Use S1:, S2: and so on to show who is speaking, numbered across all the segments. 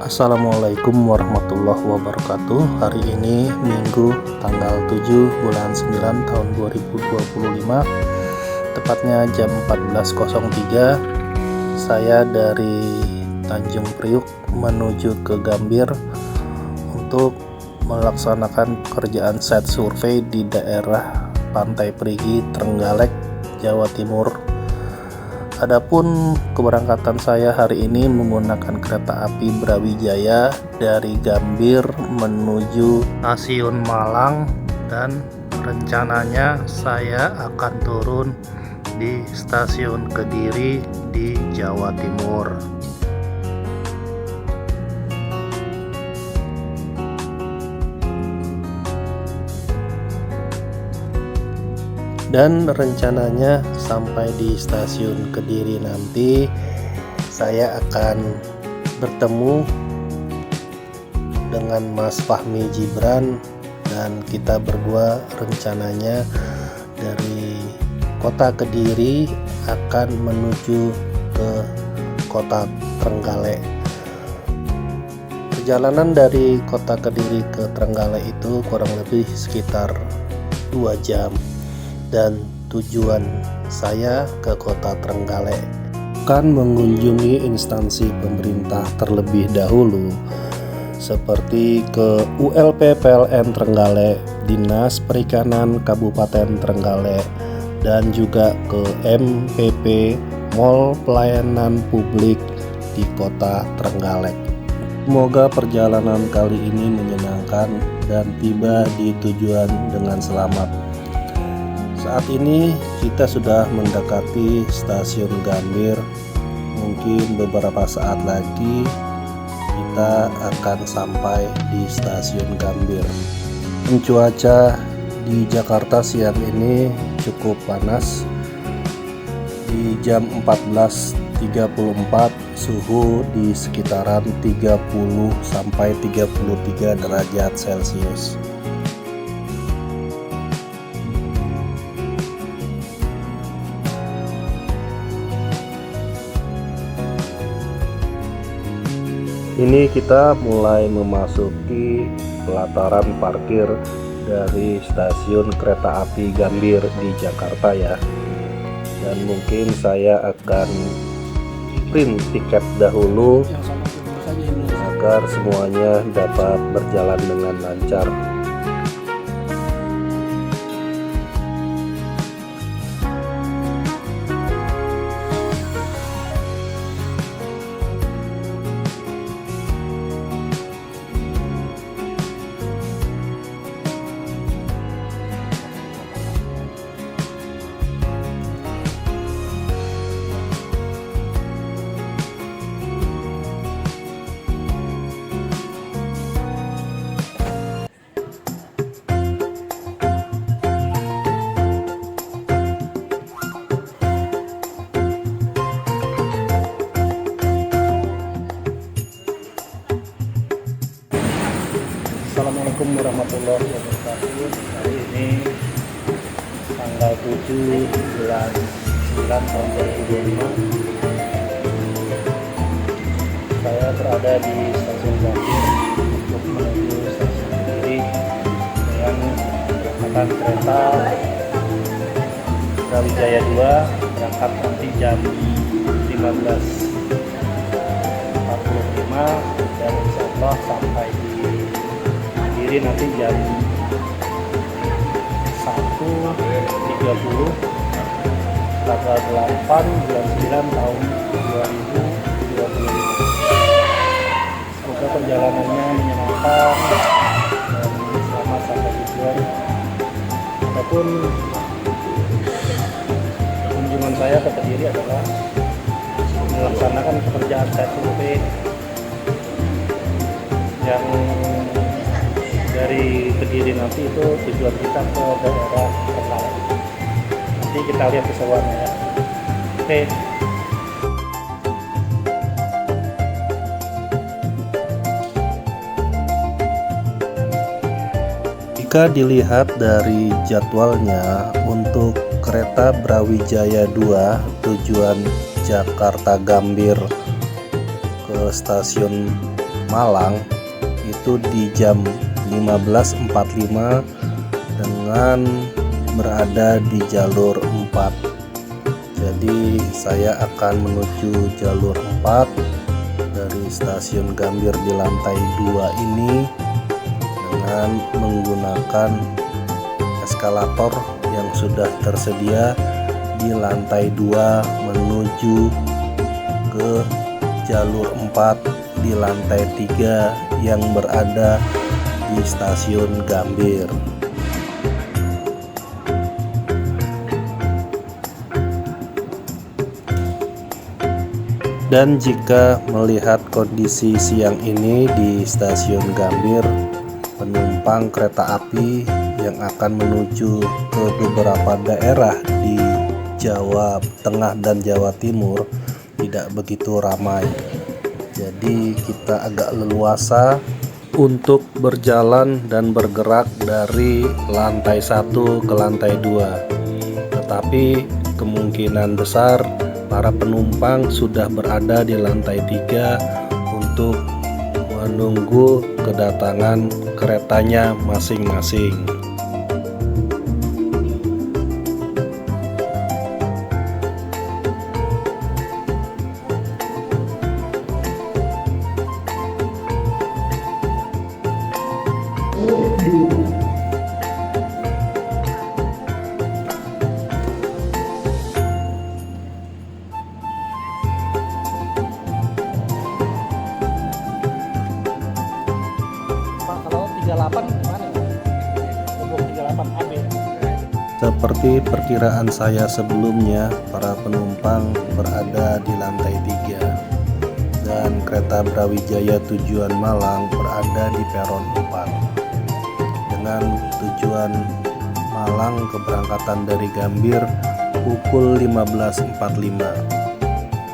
S1: Assalamualaikum warahmatullahi wabarakatuh. Hari ini Minggu tanggal 7 bulan 9 tahun 2025, tepatnya jam 14.03. Saya dari Tanjung Priuk menuju ke Gambir untuk melaksanakan pekerjaan site survei di daerah Pantai Perigi, Trenggalek, Jawa Timur. Adapun keberangkatan saya hari ini menggunakan kereta api Brawijaya dari Gambir menuju stasiun Malang, dan rencananya saya akan turun di stasiun Kediri di Jawa Timur. Dan rencananya sampai di stasiun Kediri nanti saya akan bertemu dengan Mas Fahmi Gibran, dan kita berdua rencananya dari kota Kediri akan menuju ke kota Trenggalek. Perjalanan dari kota Kediri ke Trenggalek itu kurang lebih sekitar 2 jam. Dan tujuan saya ke kota Trenggalek akan mengunjungi instansi pemerintah terlebih dahulu, seperti ke ULP PLN Trenggalek, Dinas Perikanan Kabupaten Trenggalek, dan juga ke MPP Mall Pelayanan Publik di kota Trenggalek. Semoga perjalanan kali ini menyenangkan dan tiba di tujuan dengan selamat. Saat ini kita sudah mendekati stasiun Gambir. Mungkin beberapa saat lagi kita akan sampai di stasiun Gambir. Cuaca di Jakarta siang ini cukup panas. Di jam 14.34 suhu di sekitaran 30 sampai 33 derajat Celcius. Ini kita mulai memasuki pelataran parkir dari stasiun kereta api Gambir di Jakarta ya. Dan mungkin saya akan print tiket dahulu agar semuanya dapat berjalan dengan lancar. Assalamualaikum warahmatullahi wabarakatuh. Hari ini tanggal 7 bulan 9 tahun 2025. Saya berada di stasiun Gambir untuk menuju stasiun Kediri dengan keberangkatan kereta Brawijaya 2, berangkat nanti jam 15.45 dan insyaallah sampai di Kediri nanti jam 1.30 tanggal 8 bulan 9 tahun 2025. Semoga perjalanannya menyenangkan dan selamat sampai tujuan. Adapun kunjungan saya ke Kediri adalah melaksanakan pekerjaan site survei yang dari Kediri nanti itu tujuan kita ke daerah Trenggalek. Nanti kita lihat keseruannya ya. Oke. Jika dilihat dari jadwalnya untuk kereta Brawijaya 2 tujuan Jakarta Gambir ke stasiun
S2: Malang itu di jam 15.45 dengan berada di jalur 4. Jadi saya akan menuju jalur 4 dari stasiun Gambir di lantai 2 ini dengan menggunakan eskalator yang sudah tersedia di lantai 2 menuju ke jalur 4 di lantai 3 yang berada di stasiun Gambir. Dan jika melihat kondisi siang ini di stasiun Gambir, penumpang kereta api yang akan menuju ke beberapa daerah di Jawa Tengah dan Jawa Timur tidak begitu ramai. Jadi kita agak leluasa untuk berjalan dan bergerak dari lantai 1 ke lantai 2. Tetapi kemungkinan besar para penumpang sudah berada di lantai 3 untuk menunggu kedatangan keretanya masing-masing.
S1: Kalau 38 gimana? Gerbong 38 AB.
S2: Seperti perkiraan saya sebelumnya, para penumpang berada di lantai 3 dan kereta Brawijaya tujuan Malang berada di peron 4 dengan tujuan Malang keberangkatan dari Gambir pukul 15.45.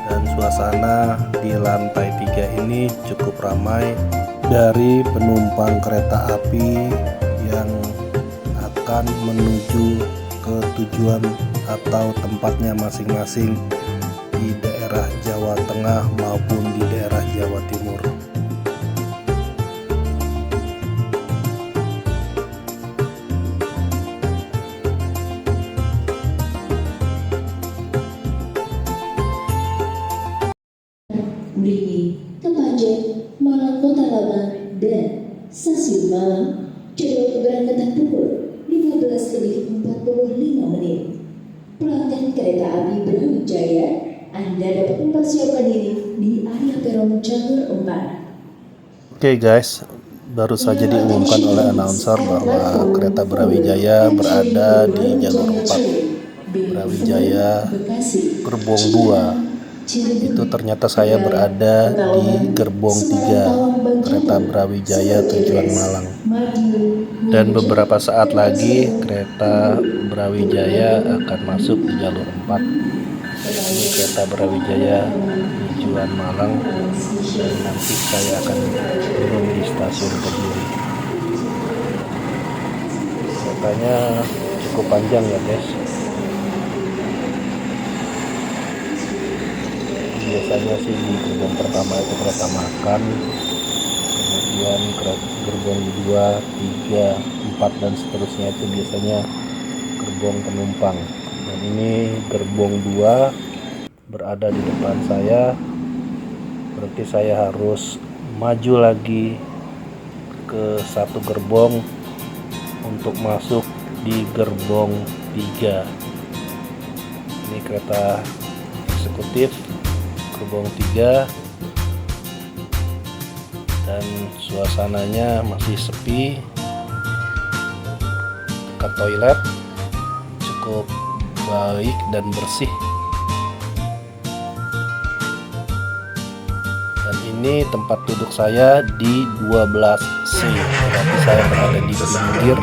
S2: Dan suasana di lantai 3 ini cukup ramai dari penumpang kereta api yang akan menuju ke tujuan atau tempatnya masing-masing di daerah Jawa Tengah maupun di daerah Jawa Timur.
S3: Beringin, Kepanjen, Malang Kota Lama, dan Stasiun Malang. Jadwal keberangkatan pukul 15:45. Pelanggan kereta api Brawijaya, Anda dapat mempersiapkan diri di area peron jalur 4.
S2: Oke guys, baru saja diumumkan oleh announcer bahwa kereta Brawijaya berada di jalur 4. Brawijaya gerbong 2. Itu ternyata saya berada di gerbong 3 kereta Brawijaya tujuan Malang. Dan beberapa saat lagi kereta Brawijaya akan masuk di jalur 4. Ini kereta Brawijaya tujuan Malang, dan nanti saya akan turun di stasiun Kediri. Keretanya cukup panjang ya guys. Biasanya sih di gerbong pertama itu kereta makan, kemudian gerbong 2, 3, 4 dan seterusnya itu biasanya gerbong penumpang. Dan ini gerbong 2 berada di depan saya, berarti saya harus maju lagi ke satu gerbong untuk masuk di gerbong 3. Ini kereta eksekutif gerbong 3, dan suasananya masih sepi. Ke toilet cukup baik dan bersih. Dan ini tempat duduk saya di 12C, berarti saya berada di pinggir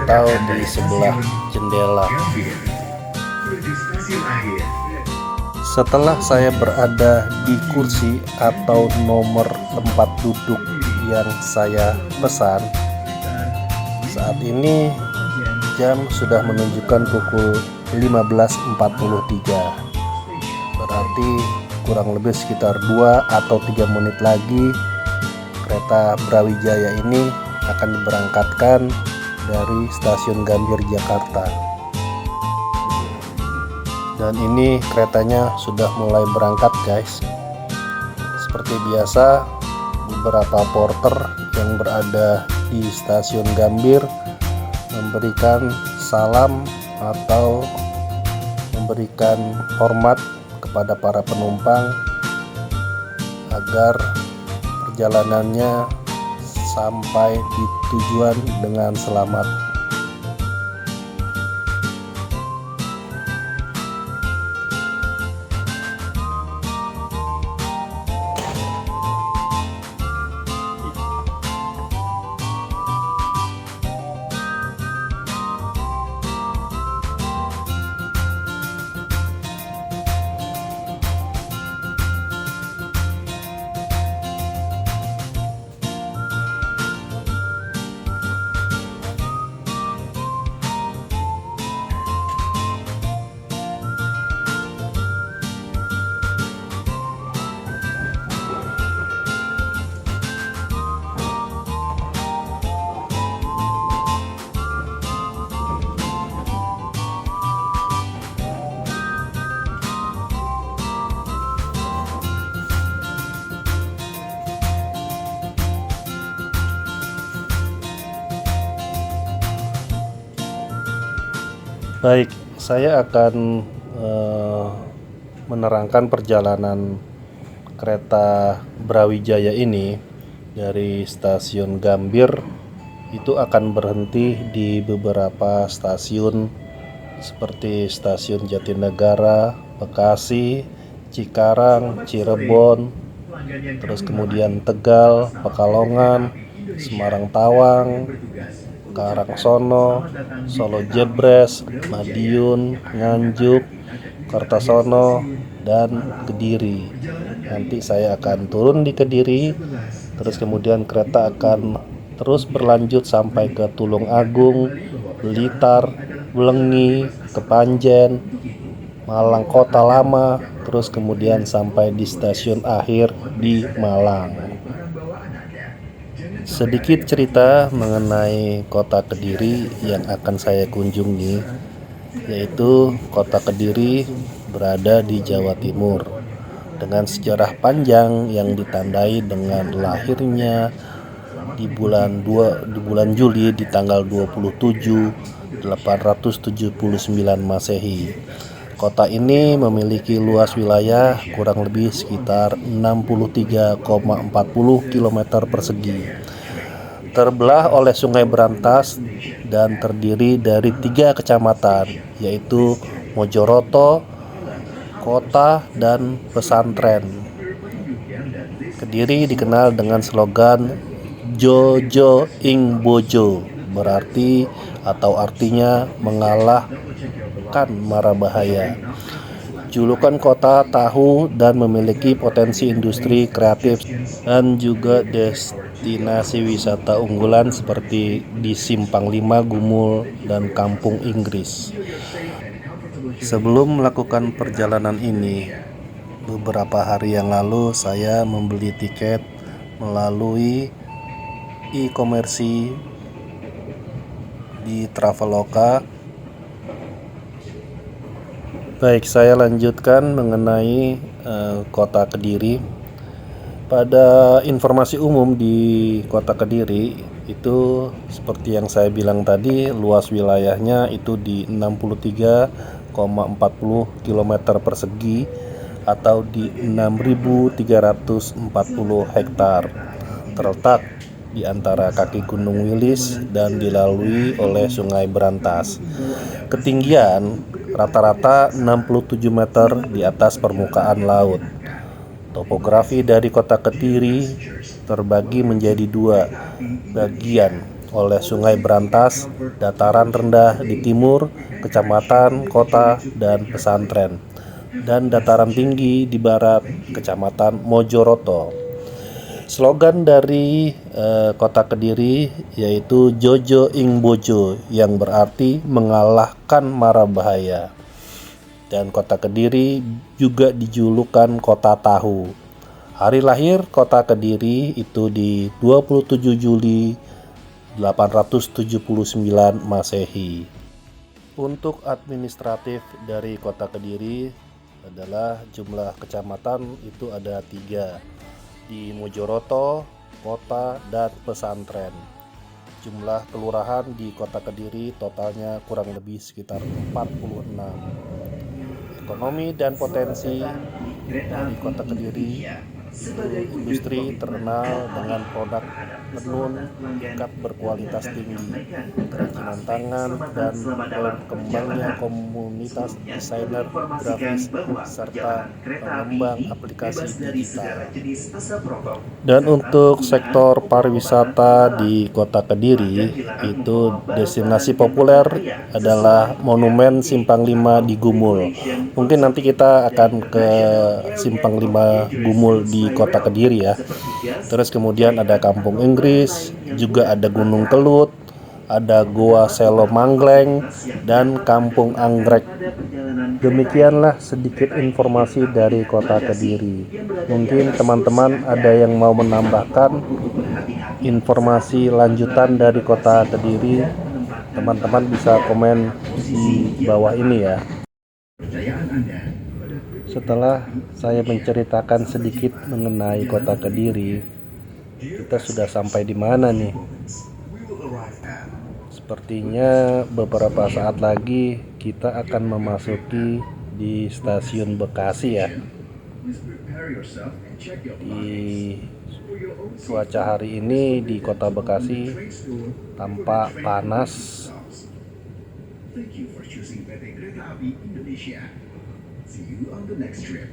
S2: atau di sebelah jendela. Setelah saya berada di kursi atau nomor tempat duduk yang saya pesan, saat ini jam sudah menunjukkan pukul 15.43. Berarti kurang lebih sekitar 2 atau 3 menit lagi kereta Brawijaya ini akan diberangkatkan dari stasiun Gambir, Jakarta. Dan ini keretanya sudah mulai berangkat, guys. Seperti biasa, beberapa porter yang berada di stasiun Gambir memberikan salam atau memberikan hormat kepada para penumpang agar perjalanannya sampai di tujuan dengan selamat. Baik, saya akan menerangkan perjalanan kereta Brawijaya ini dari stasiun Gambir. Itu akan berhenti di beberapa stasiun seperti stasiun Jatinegara, Bekasi, Cikarang, Cirebon, terus kemudian Tegal, Pekalongan, Semarang Tawang, Karangsono, Solo Jebres, Madiun, Nganjuk, Kartosono, dan Kediri. Nanti saya akan turun di Kediri, terus kemudian kereta akan terus berlanjut sampai ke Tulung Agung, Blitar, Blengi, Kepanjen, Malang Kota Lama, terus kemudian sampai di stasiun akhir di Malang. Sedikit cerita mengenai kota Kediri yang akan saya kunjungi, yaitu kota Kediri berada di Jawa Timur dengan sejarah panjang yang ditandai dengan lahirnya di bulan Juli di tanggal 27 879 Masehi. Kota ini memiliki luas wilayah kurang lebih sekitar 63,40 km persegi. Terbelah oleh Sungai Brantas dan terdiri dari 3 kecamatan, yaitu Mojoroto, Kota, dan Pesantren. Kediri dikenal dengan slogan Jojo ing Bojo, berarti atau artinya mengalahkan mara bahaya. Julukan kota tahu dan memiliki potensi industri kreatif dan juga destinasi wisata unggulan seperti di Simpang 5, Gumul, dan Kampung Inggris. Sebelum melakukan perjalanan ini, beberapa hari yang lalu saya membeli tiket melalui e-komersi di Traveloka. Baik, saya lanjutkan mengenai kota Kediri. Pada informasi umum di kota Kediri itu seperti yang saya bilang tadi, luas wilayahnya itu di 63,40 km persegi atau di 6.340 hektar. Terletak di antara kaki Gunung Wilis dan dilalui oleh Sungai Brantas. Ketinggian rata-rata 67 meter di atas permukaan laut. Topografi dari kota Kediri terbagi menjadi 2 bagian oleh Sungai Brantas, dataran rendah di timur, kecamatan, kota, dan pesantren, dan dataran tinggi di barat, kecamatan Mojoroto. Slogan dari kota Kediri yaitu Jojo ing Bojo, yang berarti mengalahkan mara bahaya. dan Kota Kediri juga dijulukan Kota Tahu. Hari lahir Kota Kediri itu di 27 Juli 879 Masehi. Untuk administratif dari Kota Kediri adalah jumlah kecamatan itu ada 3 di Mojoroto, kota, dan pesantren. Jumlah kelurahan di Kota Kediri totalnya kurang lebih sekitar 46. Ekonomi dan potensi di Kota Kediri itu industri terkenal dengan produk tenun ikat berkualitas tinggi, kerajinan tangan, dan berkembangnya komunitas desainer grafis serta pengembang aplikasi digital. Dan untuk sektor pariwisata di Kota Kediri itu destinasi populer adalah Monumen Simpang 5 di Gumul. Mungkin nanti kita akan ke Simpang 5 Gumul di Kota Kediri ya. Terus kemudian ada Kampung Inggris, juga ada Gunung Kelut, ada Goa Selo Mangleng, dan Kampung Anggrek. Demikianlah sedikit informasi dari Kota Kediri. Mungkin teman-teman ada yang mau menambahkan informasi lanjutan dari Kota Kediri, teman-teman bisa komen di bawah ini ya. Setelah saya menceritakan sedikit mengenai Kota Kediri, kita sudah sampai di mana nih? Sepertinya beberapa saat lagi kita akan memasuki di stasiun Bekasi ya. Di cuaca hari ini di Kota Bekasi tampak panas.
S4: Thank you for choosing PT Kereta Api Indonesia. See you on the next trip.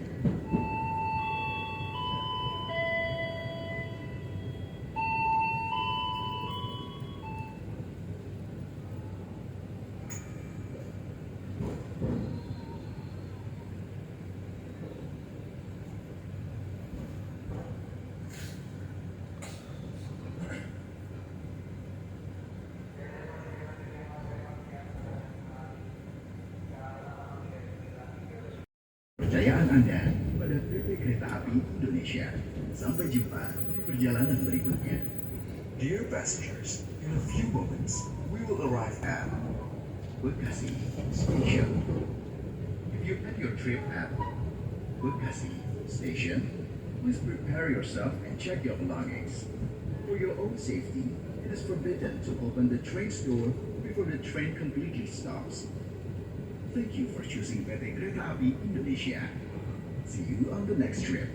S4: Kepercayaan Anda pada PT Kereta Api Indonesia. Sampai jumpa di perjalanan berikutnya. Dear passengers, in a few moments we will arrive at Bekasi Station. If you plan your trip at Bekasi Station, please prepare yourself and check your belongings. For your own safety, it is forbidden to open the train's door before the train completely stops. Thank you for choosing PT Kereta Api Indonesia. See you on the next trip.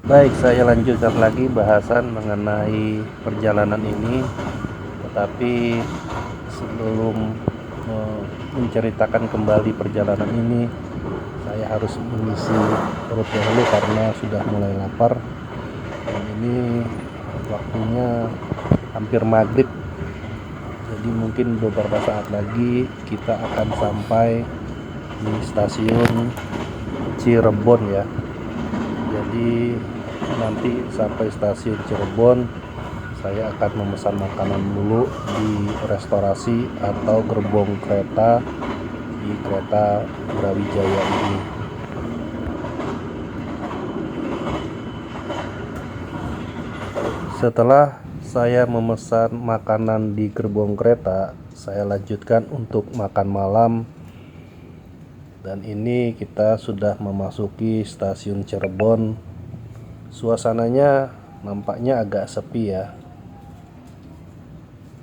S2: Baik, saya lanjutkan lagi bahasan mengenai perjalanan ini. Tetapi sebelum menceritakan kembali perjalanan ini, saya harus mengisi perut dahulu karena sudah mulai lapar. Dan ini waktunya hampir maghrib. Jadi mungkin beberapa saat lagi kita akan sampai di stasiun Cirebon ya. Jadi nanti sampai stasiun Cirebon saya akan memesan makanan dulu di restorasi atau gerbong kereta di kereta Brawijaya ini. Setelah saya memesan makanan di gerbong kereta, saya lanjutkan untuk makan malam. Dan ini kita sudah memasuki stasiun Cirebon. Suasananya nampaknya agak sepi ya.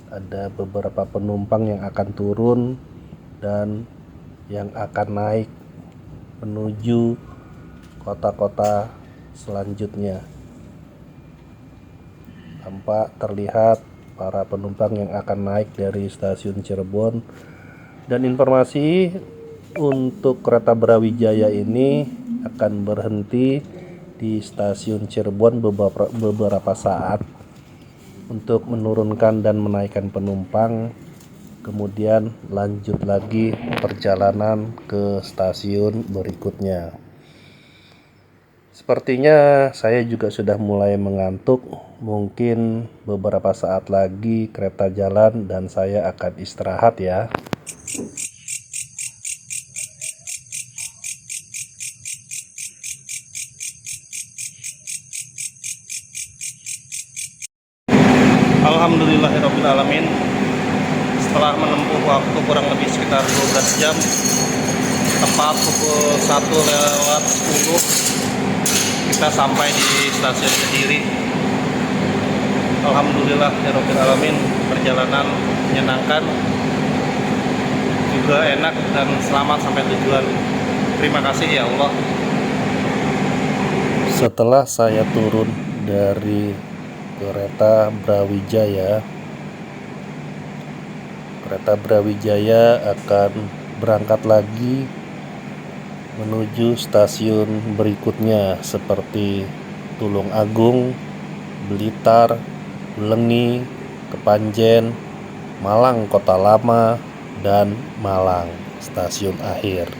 S2: Ada beberapa penumpang yang akan turun dan yang akan naik menuju kota-kota selanjutnya. Tampak terlihat para penumpang yang akan naik dari stasiun Cirebon. Dan informasi untuk kereta Brawijaya ini akan berhenti di stasiun Cirebon beberapa saat untuk menurunkan dan menaikkan penumpang, kemudian lanjut lagi perjalanan ke stasiun berikutnya. Sepertinya saya juga sudah mulai mengantuk. Mungkin beberapa saat lagi kereta jalan dan saya akan istirahat ya. Alhamdulillahirrabbilalamin. Setelah menempuh waktu kurang lebih sekitar 12 jam, tepat pukul 1:10 kita sampai di stasiun Kediri. Alhamdulillahirrabbilalamin, perjalanan menyenangkan, juga enak dan selamat sampai tujuan. Terima kasih ya Allah. Setelah saya turun dari kereta Brawijaya akan berangkat lagi menuju stasiun berikutnya seperti Tulung Agung, Blitar, Lengi, Kepanjen, Malang Kota Lama, dan Malang stasiun akhir.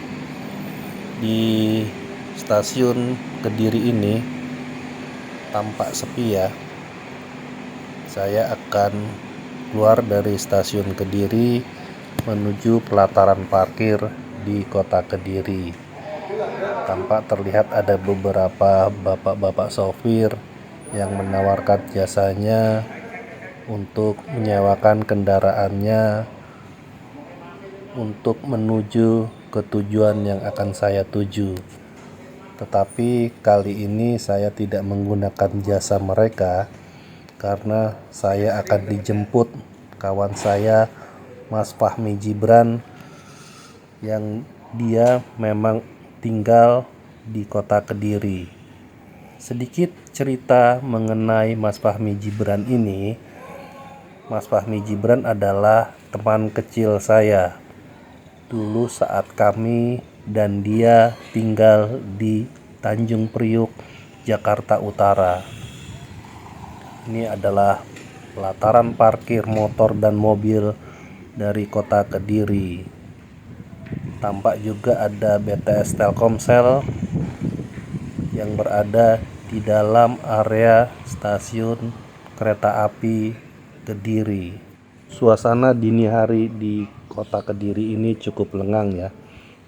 S2: Di stasiun Kediri ini tampak sepi ya. Saya akan keluar dari stasiun Kediri menuju pelataran parkir di kota Kediri. Tampak terlihat ada beberapa bapak-bapak sopir yang menawarkan jasanya untuk menyewakan kendaraannya untuk menuju ke tujuan yang akan saya tuju. Tetapi kali ini saya tidak menggunakan jasa mereka karena saya akan dijemput kawan saya, Mas Fahmi Gibran, yang dia memang tinggal di kota Kediri. Sedikit cerita mengenai Mas Fahmi Gibran ini. Mas Fahmi Gibran adalah teman kecil saya dulu saat kami dan dia tinggal di Tanjung Priuk, Jakarta Utara. Ini adalah pelataran parkir motor dan mobil dari kota Kediri. Tampak juga ada BTS Telkomsel yang berada di dalam area stasiun kereta api Kediri. Suasana dini hari di kota Kediri ini cukup lengang ya,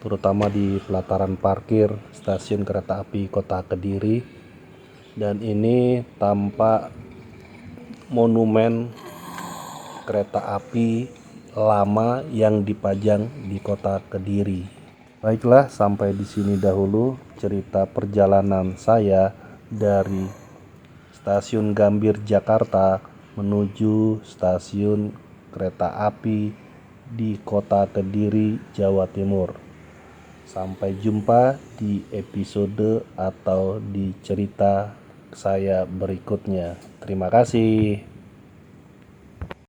S2: terutama di pelataran parkir stasiun kereta api kota Kediri. Dan ini tampak monumen kereta api lama yang dipajang di kota Kediri. Baiklah, sampai di sini dahulu cerita perjalanan saya dari stasiun Gambir Jakarta menuju stasiun kereta api di kota Kediri, Jawa Timur. Sampai jumpa di episode atau di cerita saya berikutnya. Terima kasih.